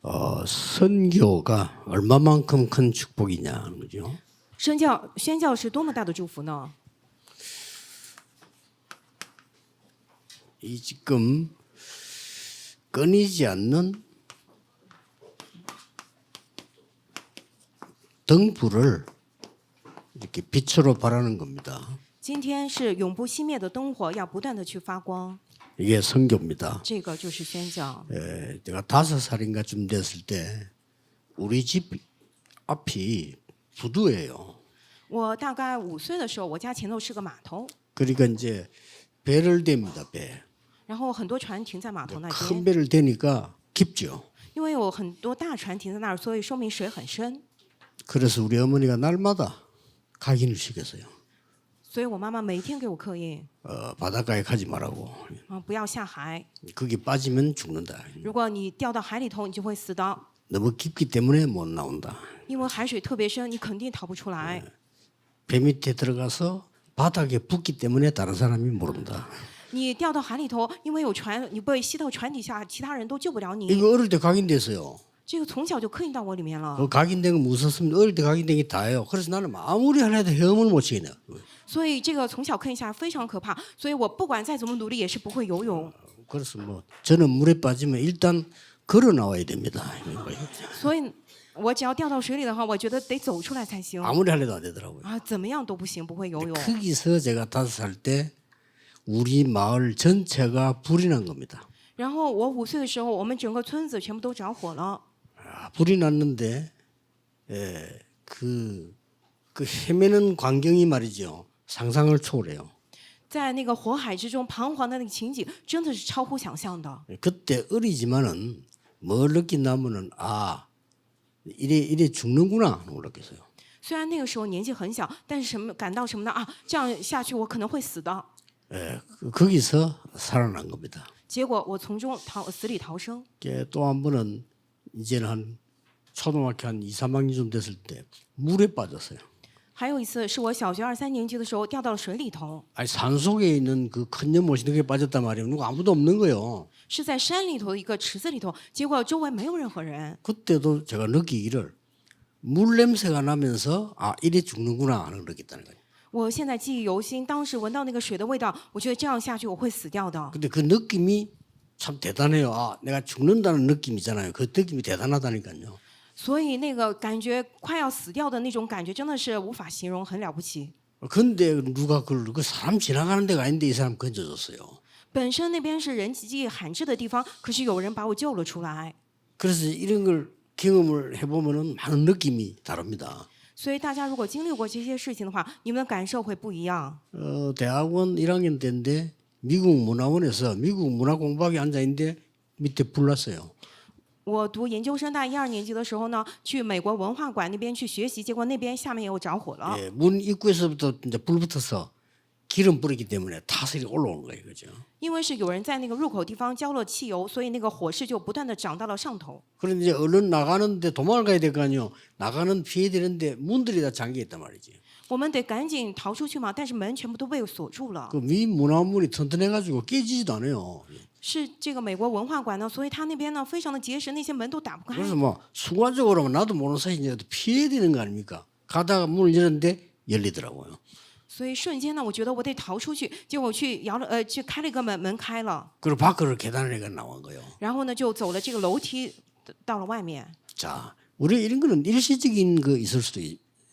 선교가 얼마만큼 큰 축복이냐는 거죠. 宣教是多么大的祝福呢？ 이 지금 끊이지 않는 등불을 이렇게 빛으로 발하는 겁니다. 今天是永不熄灭的灯火，要不断的去发光， 이게 선교입니다. 这个就是宣教。 내가 5살인가쯤 됐을 때 우리 집 앞이 부두예요. 我大概5岁的时候，我家前头是个码头， 그러니까 이제 배를 댑니다. 배. 然后很多船停在码头那 큰 边， 배를 대니까 깊죠. 因为有很多大船停在那儿，所以说明水很深。 그래서 우리 어머니가 날마다 각인을 시켰어요. 所以我妈妈每天给我刻印， 바닷가에 가지 말라고. 不要下海， 거기 빠지면 죽는다. 如果你掉到海里头，你就会死的， 너무 깊기 때문에 못 나온다. 因为海水特别深，你肯定逃不出来。 배 밑에 들어가서 바닥에 붙기 때문에 다른 사람이 모른다. 你掉到海里头，因为有船，你被吸到船底下，其他人都救不了你。 이거 어릴 때 각인됐어요. 这个从小就刻印到我里面了。 그 각인된 거 무섭습니다. 어릴 때 각인된 게 다예요. 그래서 나는 아무리 하려도 헤엄을 못 치겠네요. 所以这个从小刻印下来非常可怕，所以我不管再怎么努力也是不会游泳。 그래서 뭐 저는 물에 빠지면 일단 걸어 나와야 됩니다. 所以我只要掉到水里的话，我觉得得走出来才行 아무리 하려도 안 되더라고요. 啊，怎么样都不行，不会游泳。 거기서 제가 5살 때 우리 마을 전체가 불이 난 겁니다. 然后我5岁的时候，我们整个村子全部都着火了。 불이 났는데 그 헤매는 광경이 말이죠. 상상을 초월해요. 在那个火海之中彷徨的那个情景，真的是超乎想象的。 그때 어리지만은 뭘 느낀다면은 이래 죽는구나 놀랐겠어요. 虽然那个时候年纪很小，但是感到什么呢？啊，这样下去我可能会死的。 거기서 살아난 겁니다. 结果我从中死里逃生。 또 한 번은 이제는 한 초등학교 한 2, 3학년쯤 됐을 때 물에 빠졌어요. 还有一次是我小学2、3年级的时候掉到了水里头， 아니 산속에 있는 그 큰 연못이 그게 빠졌단 말이에요. 누가 아무도 없는 거예요. 是在山里头的一个池子里头，结果周围没有任何人。 그때도 제가 느끼기를 물 냄새가 나면서 이래 죽는구나 하는 걸 느꼈다는 거예요. 我现在记忆犹新，当时闻到那个水的味道，我觉得这样下去我会死掉的。 근데 그 느낌이 참 대단해요. 내가 죽는다는 느낌이잖아요. 그 느낌이 대단하다니까요. 所以那个感觉快要死掉的那种感觉，真的是无法形容，很了不起。 근데 누가 그 사람 지나가는 데가 아닌데 이 사람 건져줬어요. 本身那边是人迹罕至的地方，可是有人把我救了出来。 그래서 이런 걸 경험을 해보면은 많은 느낌이 다릅니다. 所以大家如果经历过这些事情的话，你们的感受会不一样。 대학원 1학년 때인데 미국 문화원에서 미국 문화 공부하기 앉아 있는데 밑에 불 났어요. 我读研究生大1、2年级的时候呢，去美国文化馆那边去学习，结果那边下面又着火了。 문 입구에서부터 이제 불 붙어서 기름 뿌리기 때문에 타설이 올라오는 거예요, 그죠? 因为是有人在那个入口地方浇了汽油，所以那个火势就不断的涨到了上头。 그런데 이제 얼른 나가는데 도망을 가야 될 거 아니에요. 나가는 피해야 되는데 문들이 다 잠겨 있단 말이지. 我们得赶紧逃出去嘛，但是门全部都被锁住了。 그 위 문화문이 튼튼해가지고 깨지지도 않아요. 是这个美国文化馆呢，所以它那边呢非常的结实，那些门都打不开。 그래서 뭐 순간적으로 나도 모르는 사이에 이제 피해야 되는 거 아닙니까? 가다가 문을 열었는데 열리더라고요. 所以瞬间呢，我觉得我得逃出去，结果去去开了一个门，门开了， 그리고 밖으로 계단을 내가 나온 거예요. 然后呢就走了这个楼梯到了外面。 자, 우리 이런 거는 일시적인 거 있을 수도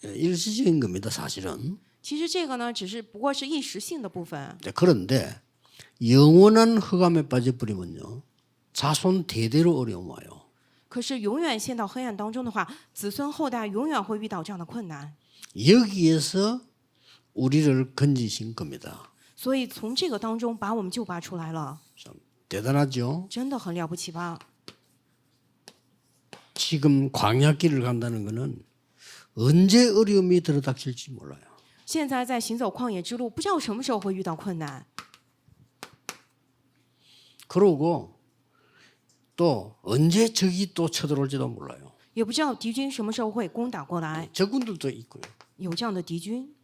일시적인 겁니다, 사실은. 其实这个呢，不过是一时性的部分。 그런데 영원한 흑암에 빠져버리면요, 자손 대대로 어려움 와요. 可是永远陷到黑暗当中的话，子孙后代永远会遇到这样的困难。 여기에서 우리를 건지신 겁니다. 所以从这个当中把我们救拔出来了， 참 대단하죠. 真的很了不起吧？ 지금 광야길을 간다는 것은 언제 어려움이 들어닥칠지 몰라요. 现在在行走旷野之路，不知道什么时候会遇到困难， 그러고 또 언제 적이 또 쳐들어올지도 몰라요. 也不知道敌军什么时候会攻打过来。 적군들도 있고요. 有这样的敌军，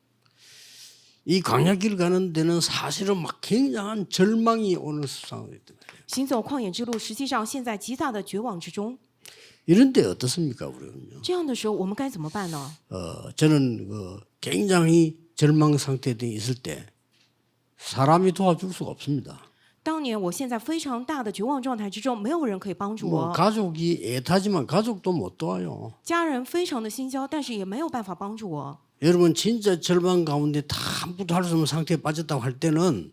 이 광야길 가는 데는 사실은 막 굉장한 절망이 오는 상황이 있단 말이에요. 行走旷野之路，实际上现在极大的绝望之中。 이런데 어떻습니까, 우리는요? 这样的时候，我们该怎么办呢？ 저는 굉장히 절망 상태에 있을 때 사람이 도와줄 수가 없습니다. 当年我陷在非常大的绝望状态之中，没有人可以帮助 뭐 我， 가족이 애타지만 가족도 못 도와요. 家人非常的心焦，但是也没有办法帮助我。 여러분 진짜 절망 가운데 다 아무것도 할 수 없는 상태에 빠졌다고 할 때는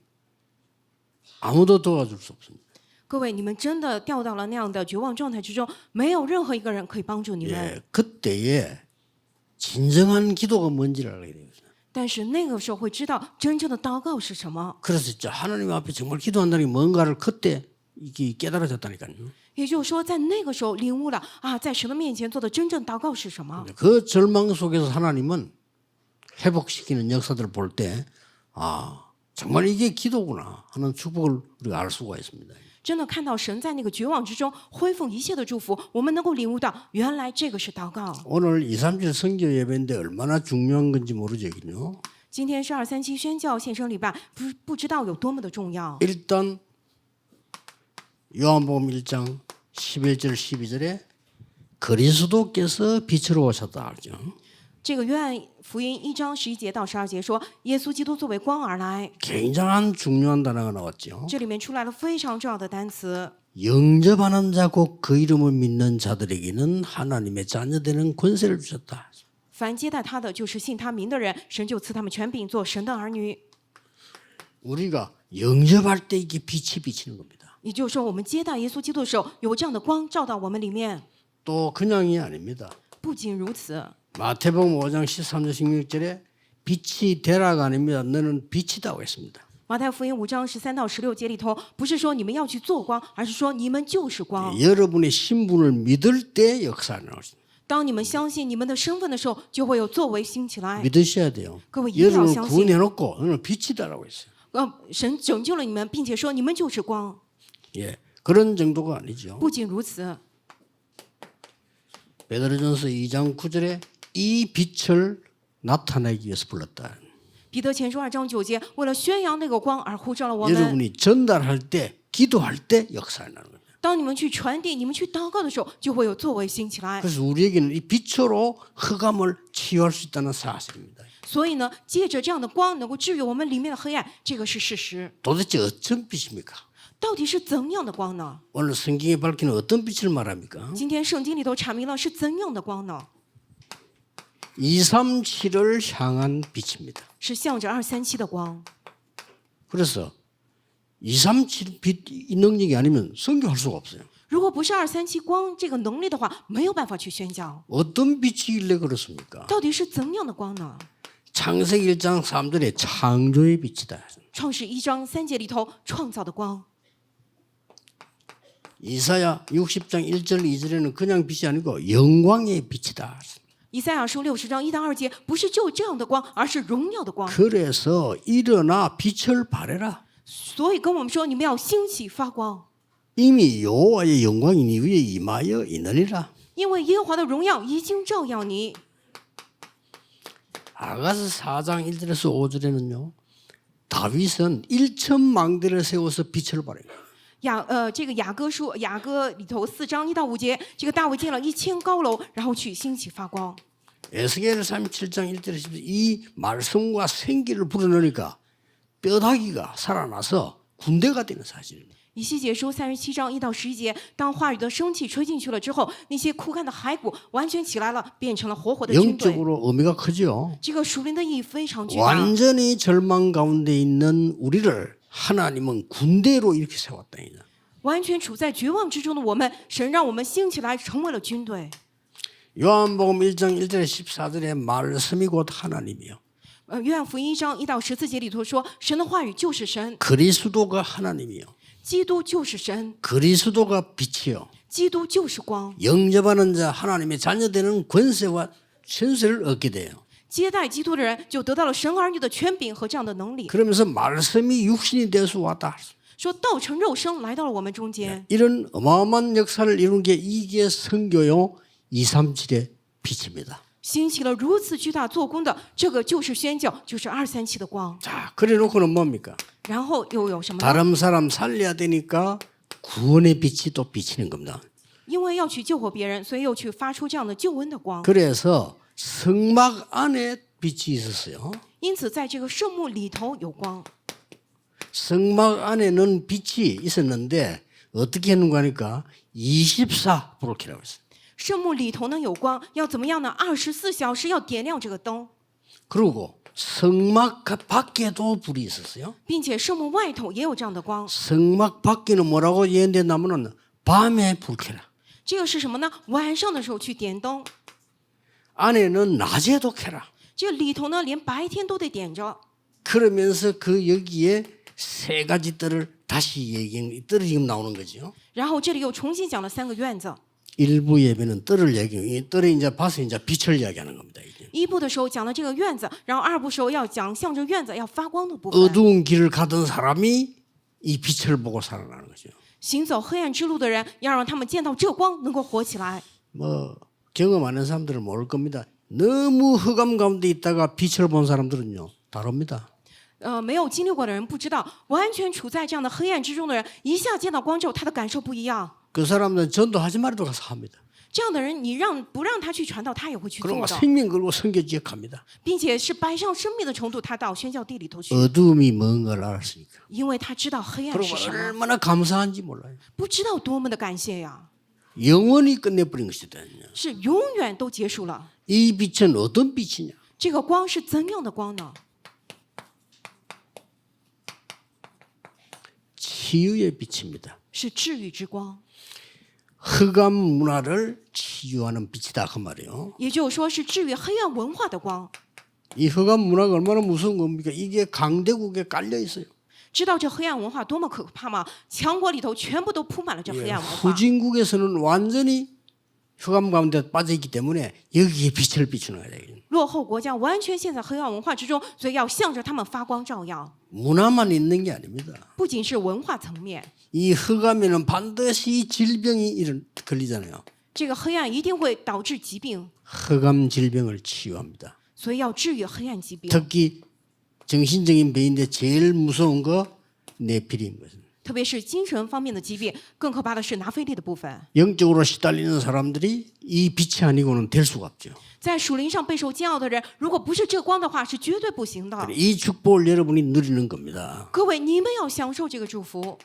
아무도 도와줄 수 없습니다. 各位，你们真的掉到了那样的绝望状态之中，没有任何一个人可以帮助你们。 예, 그때에 진정한 기도가 뭔지를 알게 돼요. 但是那个时候会知道真正的祷告是什么。 그래서 진짜 하나님 앞에 정말 기도한다는 게 뭔가를 그때 이게 깨달아졌다니까요. 也就是说，在那个时候领悟了啊，在神的面前做的真正祷告是什么。 그 절망 속에서 하나님은 회복시키는 역사들을 볼 때 정말 이게 기도구나 하는 축복을 우리가 알 수가 있습니다. 真的看到神在那个绝望之中恢复一切的祝福，我们能够领悟到，原来这个是祷告。 오늘 237 선교 예배인데 얼마나 중요한 건지 모르죠, 이긴요. 今天是237宣教献身礼拜，不知道有多么的重要。 일단 요한복음 1장 11절 12절에 그리스도께서 빛으로 오셨다 하죠. 这个约翰福音1章11节到12节说，耶稣基督作为光而来。 굉장한 중요한 단어가 나왔죠. 这里面出来了非常重要的单词， 영접하는 자고 그 이름을 믿는 자들에게는 하나님의 자녀되는 권세를 주셨다. 凡接待他的，就是信他名的人，神就赐他们权柄做神的儿女。 우리가 영접할 때 이게 빛이 비치는 겁니다. 也就是说，我们接待耶稣基督的时候，有这样的光照到我们里面。 또 그냥이 아닙니다. 不仅如此， 마태복음 5장 13절 16절에 빛이 되라가 아닙니다. 너는 빛이다고 했습니다. 马太福音5章13到16节里头，不是说你们要去做光，而是说你们就是光。 여러분의 신분을 믿을 때 역사가 나옵니다. 当你们相信你们的身份的时候，就会有作为兴起来。 믿으셔야 돼요. 各位一定要 여러분을 相信， 구원해놓고 너는 빛이다라고 했어요. 神拯救了你们，并且说你们就是光。 예, 그런 정도가 아니죠. 不仅如此， 베드로전서 2장 9절에 이 빛을 나타내기 위해서 불렀다. 彼得前书2章9节，为了宣扬那个光而呼召了我们。 여러분이 전달할 때, 기도할 때 역사가 나는 겁니다. 当你们去传递、你们去祷告的时候，就会有作为兴起来。 그래서 우리에게는 이 빛으로 흑암을 치유할 수 있다는 사실입니다. 所以呢，借着这样的光，能够治愈我们里面的黑暗，这个是事实。 도대체 어떤 빛입니까? 到底是怎样的光呢？ 오늘 성경에 밝히는 어떤 빛을 말합니까? 今天圣经里头阐明了是怎样的光呢？ 237을 향한 빛입니다. 是向着237的光。 그래서 237 빛 이 능력이 아니면 선교할 수가 없어요. 如果不是237光这个能力的话，没有办法去宣教。 어떤 빛이길래 그렇습니까? 到底是怎样的光呢？ 창세기 1장 3절에 창조의 빛이다. 创世1章3节里头创造的光。 이사야 60장 1절 2절에는 그냥 빛이 아니고 영광의 빛이다. 以赛亚书60章1到2节，不是就这样的光，而是荣耀的光。 그래서 일어나 빛을 발해라. 所以跟我们说，你们要兴起发光， 이미 여호와의 영광이 네 위에 임하여 있느니라. 因为耶和华的荣耀已经照耀你。 아가서 4장 1절에서 5절에는요. 다윗은 1천 망대를 세워서 빛을 발해요. 这个雅歌里头4章1到5节，这个大卫建了1000高楼，然后去兴起发光。 에스겔 37장 1절에 이 말씀과 생기를 불어넣으니까 뼈다귀가 살아나서 군대가 되는 사실입니다. 以西结书37章1到11节，当话语的生气吹进去了之后，那些枯干的骸骨完全起来了，变成了活活的军队。 영적으로 의미가 크죠. 这个属灵的意义非常巨大。 완전히 절망 가운데 있는 우리를 하나님은 군대로 이렇게 세웠다. 完全处在绝望之中的我们，神让我们兴起来，成为了军队。 요한복음 1장 1절에 14절에 말씀이 곧 하나님이요. 约翰福音1章1到14节里头说，神的话语就是神， 그리스도가 하나님이요. 基督就是神， 그리스도가 빛이요. 基督就是光。 영접하는 자 하나님의 자녀되는 권세와 권세를 얻게 돼요. 接待基督的人就得到了神儿女的权柄和这样的能力。 그러면서 말씀이 육신이 되어서 왔다. 说道成肉身来到了我们中间， 이런 어마어마한 역사를 이룬 게 이게 선교요 237의 빛입니다. 兴起了如此巨大做工的，这个就是宣教，就是237的光。 자, 그래놓고는 뭡니까? 然后又有什么呢？ 다른 사람 살려야 되니까 구원의 빛이 또 비치는 겁니다. 因为要去救活别人，所以又去发出这样的救恩的光。 그래서 성막 안에 빛이 있었어요. 因此，在这个圣幕里头有光。 성막 안에는 빛이 있었는데 어떻게 했는가 하니까 24브로키라고 했어요. 圣幕里头呢有光，要怎么样呢？24小时要点亮这个灯， 그리고 성막 밖에도 불이 있었어요. 并且圣幕外头也有这样的光。 성막 밖에는 뭐라고 예언됐냐면은 밤에 불 켜라. 这个是什么呢？晚上的时候去点灯， 안에는 낮에도 켜라. 这里头呢连白天都得点着。 그러면서 그 여기에 세 가지 뜰을 다시 얘기 뜰이 지금 나오는 거죠. 然后这里又重新讲了3个院子。 일부 예배는 뜰을 얘기, 이 뜰에 이제 봐서 이제 빛을 이야기하는 겁니다. 이게. 一部的时候讲了这个院子，然后二部时候要讲向着院子要发光的部分。 어두운 길을 가던 사람이 이 빛을 보고 살아나는 거죠. 行走黑暗之路的人，要让他们见到这光，能够活起来。 뭐 경험하는 사람들은 모를 겁니다. 너무 흑암 가운데 있다가 빛을 본 사람들은요 다릅니다. 没有经历过的人不知道，完全处在这样的黑暗之中的人，一下见到光之后，他的感受不一样。 그 사람들은 전도하지 말아도 가서 합니다. 这样的人，你不让他去传道，他也会去 그리고 做的， 생명 걸고 선교 지역합니다. 并且是摆上生命的程度，他到宣教地里头去， 어두움이 뭔가를 알았으니까. 因为他知道黑暗 그리고 是什么， 얼마나 감사한지 몰라요. 不知道多么的感谢呀， 영원히 끝내버린 것이거든요. 是永远都结束了。 이 빛은 어떤 빛이냐? 这个光是怎样的光呢？ 치유의 빛입니다. 是治愈之光， 흑암 문화를 치유하는 빛이다 그 말이에요. 也就是说是治愈黑暗文化的光。 이 흑암 문화가 얼마나 무서운 겁니까? 이게 강대국에 깔려 있어요. 知道这黑暗文化多么可怕吗？强国里头全部都铺满了这黑暗文化。 후진국에서는 완전히 흑암 가운데 빠져 있기 때문에 여기에 빛을 비추는 거예요. 落后国家完全陷在黑暗文化之中，所以要向着他们发光照耀。 문화만 있는 게 아닙니다. 不仅是文化层面， 이 흑암에는 반드시 질병이 걸리잖아요. 这个黑暗一定会导致疾病， 흑암 질병을 치유합니다. 所以要治愈黑暗疾病。 특히 정신적인 병인데 제일 무서운 거 네피림 것은 特别是精神方面的疾病，更可怕的是拿非利的部分。 영적으로 시달리는 사람들이 이 빛이 아니고는 될 수가 없죠. 在属灵上备受煎熬的人，如果不是这光的话，是绝对不行的。 이 축복을 여러분이 누리는 겁니다. 各位，你们要享受这个祝福。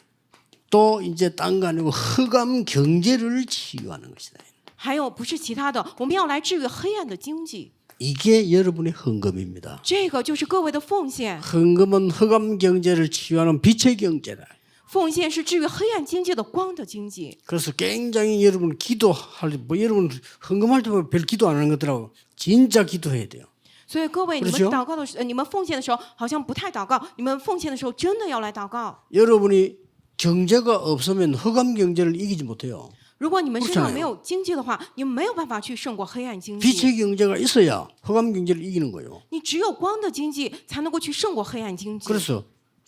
또 이제 딴 거 아니고 흑암 경제를 치유하는 것이다. 还有不是其他的，我们要来治愈黑暗的经济。 이게 여러분의 헌금입니다. 这个就是各位的奉献。 헌금은 흑암 경제를 치유하는 빛의 경제다. 奉献是治愈黑暗经济的光的经济。 그래서 굉장히 여러분 기도할 뭐 여러분 헌금할 때 별 기도 안 하는 것들하고 진짜 기도해야 돼요. 所以各位，你们 그렇죠 祷告的时，你们奉献的时候好像不太祷告，你们奉献的时候真的要来祷告。 여러분이 경제가 없으면 흑암 경제를 이기지 못해요. 如果你们身 그렇잖아요 上没有经济的话，你们没有办法去胜过黑暗经济。 빛의 경제가 있어야 흑암 경제를 이기는 거예요. 你只有光的经济才能够去胜过黑暗经济。 그래서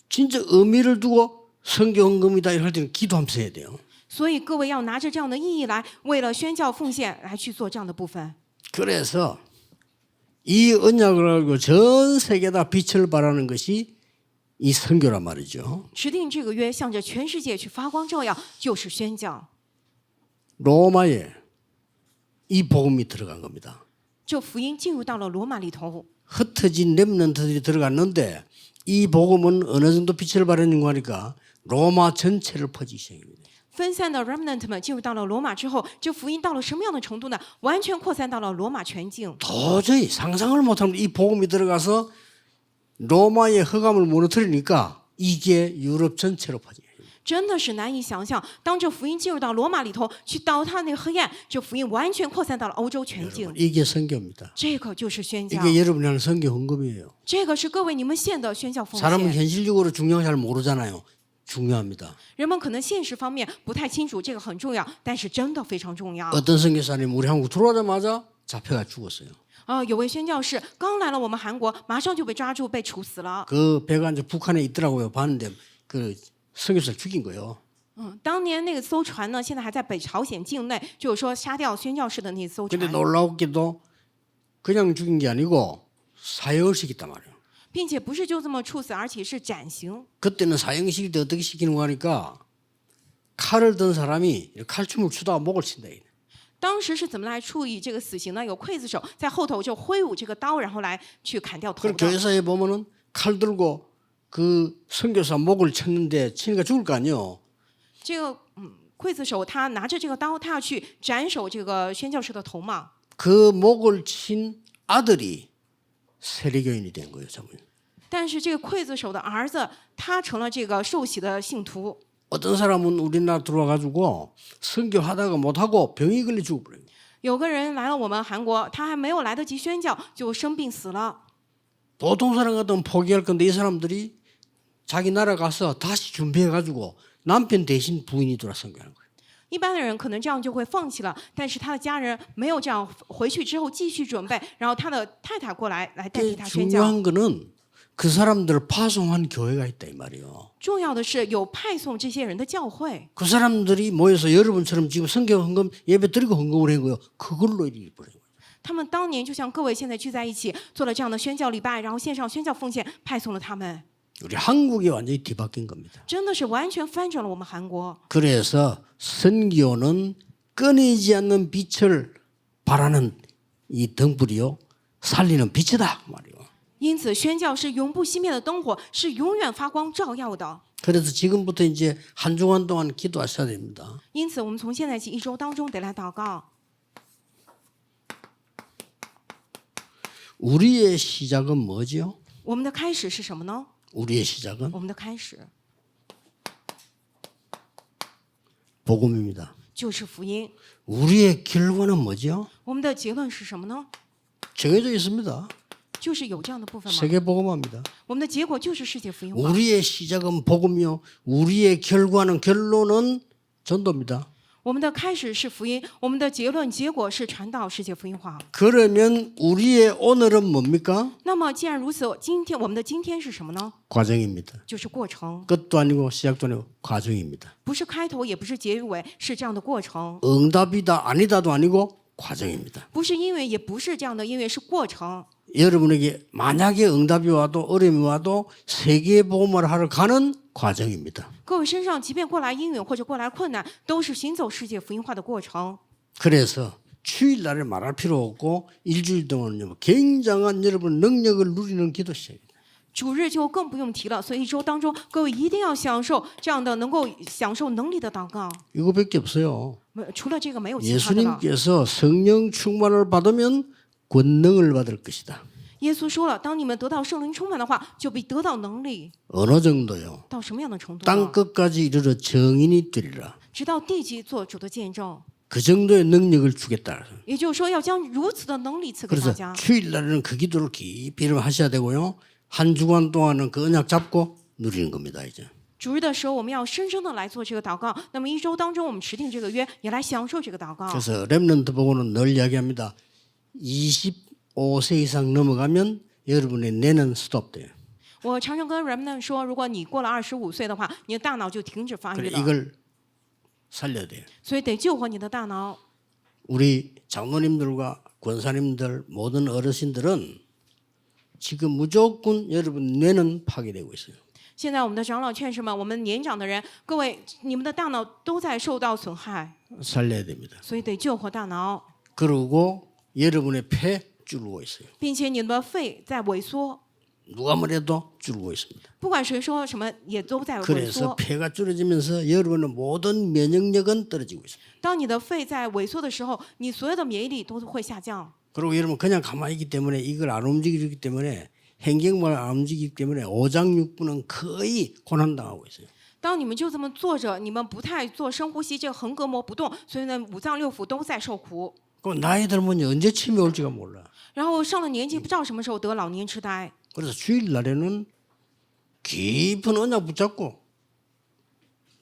진짜 의미를 두고 선교 헌금이다 이럴 때는 기도하면서 해야 돼요. 所以各位要拿着这样的意义来，为了宣教奉献来去做这样的部分。 그래서 이 언약을 알고 전 세계다 빛을 발하는 것이 이 선교란 말이죠. 持定这个约，向着全世界去发光照耀，就是宣教。 로마에 이 복음이 들어간 겁니다. 这福音进入到了罗马里头， 흩어진 렘넌트들이 들어갔는데 이 복음은 어느 정도 빛을 발하는가 하니까 로마 전체를 퍼지기 시작합니다. 分散的 remnant 们进入到了罗马之后，这福音到了什么样的程度呢？完全扩散到了罗马全境。 도저히 상상을 못하면 이 복음이 들어가서 로마의 흑암을 무너뜨리니까 이게 유럽 전체로 퍼져요. 真的是难以想象，当这福音进入到罗马里头，去倒塌那个黑暗，这福音完全扩散到了欧洲全境。 이게 선교입니다. 这个就是宣教， 이게 여러분이 하는 선교 헌금이에요. 这个是各位你们献的宣教奉 사람은 献。 현실적으로 중요한 잘 모르잖아요. 중요합니다. 人们可能现实方面不太清楚，这个很重要，但是真的非常重要。 어떤 선교사님 우리 한국 들어오자마자 잡혀가 죽었어요. 有位宣教士刚来了我们韩国，马上就被抓住，被处死了。 그 배가 이제 북한에 있더라고요. 봤는데 그 선교사를 죽인 거예요. 当年那个艘船呢，现在还在北朝鲜境内，就是说杀掉宣教士的那艘 근데 船， 놀라웠게도 그냥 죽인 게 아니고 사형을 시켰단 말이에요. 并且不是就这么处死，而且是斩刑。 그때는 사형 시킬 때 어떻게 시키는 거 하니까 칼을 든 사람이 칼춤을 추다가 목을 친다. 当时是怎么来处理这个死刑呢？有刽子手在后头就挥舞这个刀，然后来去砍掉头 그리고 的。 교회사에 보면은 칼 들고 그 선교사 목을 쳤는데 치니까 죽을 거 아니에요. 这个刽子手他拿着这个刀，他要去斩首这个宣教士的头嘛。 그 목을 친 아들이 세례교인이 된 거예요, 전부. 但是这个刽子手的儿子，他成了这个受洗的信徒。 어떤 사람은 우리나라 들어와 가지고 선교하다가 못하고 병이 걸려 죽어버려요. 有个人来了我们韩国，他还没有来得及宣教，就生病死了。 보통 사람 같으면 포기할 건데 이 사람들이 자기 나라 가서 다시 준비해 가지고 남편 대신 부인이 돌아 선교하는 거예요. 一般的人可能这样就会放弃了，但是他的家人没有这样，回去之后继续准备，然后他的太太过来代替他宣教。 중요한 거는 그 사람들을 파송한 교회가 있다 이 말이에요. 重要的是有派送这些人的教会， 그 사람들이 모여서 여러분처럼 지금 선교 헌금 예배 드리고 헌금을 한 거예요. 그걸로 일이 벌어요. 他们当年就像各位现在聚在一起，做了这样的宣教礼拜，然后线上宣教奉献，派送了他们， 우리 한국이 완전히 뒤바뀐 겁니다. 真的是完全翻转了我们韩国。 그래서 선교는 끊이지 않는 빛을 바라는 이 등불이요 살리는 빛이다 말이에요. 因此，宣教是永不熄灭的灯火，是永远发光照耀的。 그래서 지금부터 이제 한 주간 동안 기도하셔야 됩니다. 因此，我们从现在起一周当中得来祷告。 우리의 시작은 뭐지요? 我们的开始是什么呢？ 우리의 시작은 我们的开始 복음입니다. 就是福音。 우리의 결과는 뭐지요? 我们的结论是什么呢？ 정해져 있습니다. 就是有这样的部分吗？ 세계 복음화입니다. 我们的结果就是世界福音化。 우리의 시작은 복음이요. 우리의 결론은 전도입니다. 我们的开始是福音，我们的结果是传道世界福音化。 그러면 우리의 오늘은 뭡니까? 那么既然如此，我们的今天是什么呢？ 과정입니다. 就是过程， 끝도 아니고 시작도 아니고 과정입니다. 不是开头，也不是结尾，是这样的过程。 응답이다 아니다도 아니고 과정입니다. 不是因为，也不是这样的因为，是过程。 여러분에게 만약에 응답이 와도 어려움이 와도 세계 복음화를 하러 가는 과정입니다. 各位身上，即便过来阴云或者过来困难，都是行走世界福音化的过程。 그래서 주일날에 말할 필요 없고 일주일 동안은요 굉장한 여러분 능력을 누리는 기도 시작입니다. 主日就更不用提了，所以一周当中，各位一定要享受这样的能够享受能力的祷告。 이거밖에 없어요. 除了这个，没有其他的了。 예수님께서 성령 충만을 받으면 권능을 받을 것이다. 耶稣说了，当你们得到圣灵充满的话，就必得到能力。 어느 정도요? 到什么样的程度 땅 呢？ 끝까지 이르러 정인이 되리라. 直到地极做主的见证。 그 정도의 능력을 주겠다. 也就是说，要将如此的能力赐给大 그래서 家。 주일날에는 그 기도를 깊이 하셔야 되고요. 한 주간 동안은 그 언약 잡고 누리는 겁니다. 이제. 主日的时候，我们要深深的来做这个祷告。那么一周当中，我们持定这个约，也来享受这个祷告。 그래서 렘넌트 보고는 늘 이야기합니다. 25세 이상 넘어가면 여러분의 뇌는 스톱돼요. 我常常跟人们说，如果你过了25岁的话，你的大脑就停止发育 그래 了， 이걸 살려야 돼요. 所以得救活你的大脑。 우리 장로님들과 권사님들 모든 어르신들은 지금 무조건 여러분 뇌는 파괴되고 있어요. 现在我们的长老劝士们，我们年长的人，各位，你们的大脑都在受到损害， 살려야 됩니다. 所以得救活大脑， 그리고 여러분의 폐 줄고 있어요. 并且你们的肺在萎缩， 누가 뭐래도 줄고 있습니다. 不管谁说什么，也都在萎 그래서 缩。 폐가 줄어지면서 여러분의 모든 면역력은 떨어지고 있습니다. 当你的肺在萎缩的时候，你所有的免疫力都会下降。 그리고 여러분 그냥 가만히 있기 때문에 이걸 안 움직이기 때문에 행경을 안 움직이기 때문에 오장육부는 거의 고난당하고 있어요. 当你们就这么坐着，你们不太做深呼吸，这个横膈膜不动，所以呢，五脏六腑都在受苦。 그 나이 들면 언제 침이 올지가 몰라. 然后上了年纪，不知道什么时候得老年痴呆。 그래서 주일날에는 깊은 언약 붙잡고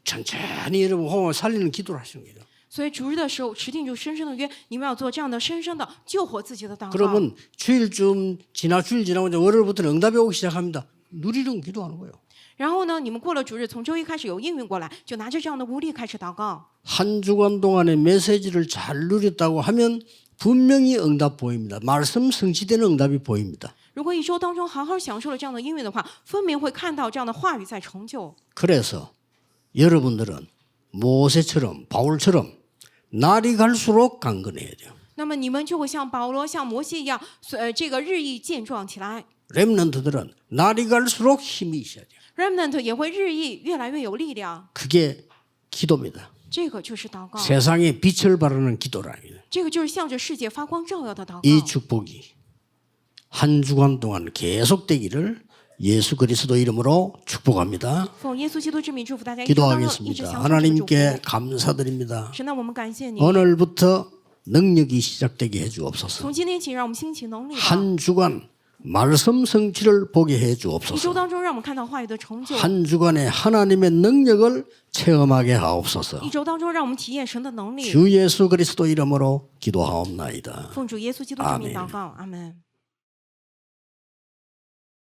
천천히 여러분 호흡을 살리는 기도를 하시는 거예요. 所以主日的时候，持定就深深的约，你们要做这样的深深的救活自己的祷告。 그러면 주일 지나고 이제 월요일부터는 응답이 오기 시작합니다. 누리는 기도하는 거예요. 然后呢，你们过了主日，从周一开始有应允过来，就拿着这样的无力开始祷告。 한 주간 동안의 메시지를 잘 누렸다고 하면 분명히 응답 보입니다. 말씀 성취되는 응답이 보입니다. 如果一周当中好好享受了这样的应允的话，分明会看到这样的话语在成就。 그래서 여러분들은 모세처럼 바울처럼 날이 갈수록 강건해야 돼요. 那么你们就会像保罗、像摩西一样，这个日益健壮起来。 렘넌트들은 날이 갈수록 힘이 있어야 돼요. Remnant 也会日益越来越有力量， 그게 기도입니다. 这个就是祷告， 세상에 빛을 바라는 기도랍니다. 这个就是向着世界发光照耀的祷 이 告。 축복이 한 주간 동안 계속되기를 예수 그리스도 이름으로 축복합니다. 奉耶稣基督之名祝福大家一周当中一直 기도하겠습니다. 享受这个祝 하나님께 福。 감사드립니다. 神啊，我们感谢你， 오늘부터 능력이 시작되게 해주옵소서. 从今天起，让我们兴起能力吧。 한 주간 말씀 성취를 보게 一 해주옵소서. 周当中，让我们看到话语的成就； 한 주간에 하나님의 능력을 체험하게 하옵소서. 一周当中，让我们体验神的能力。 주 예수 그리스도 이름으로 기도하옵나이다. 奉主耶稣基督之名祷告，阿门。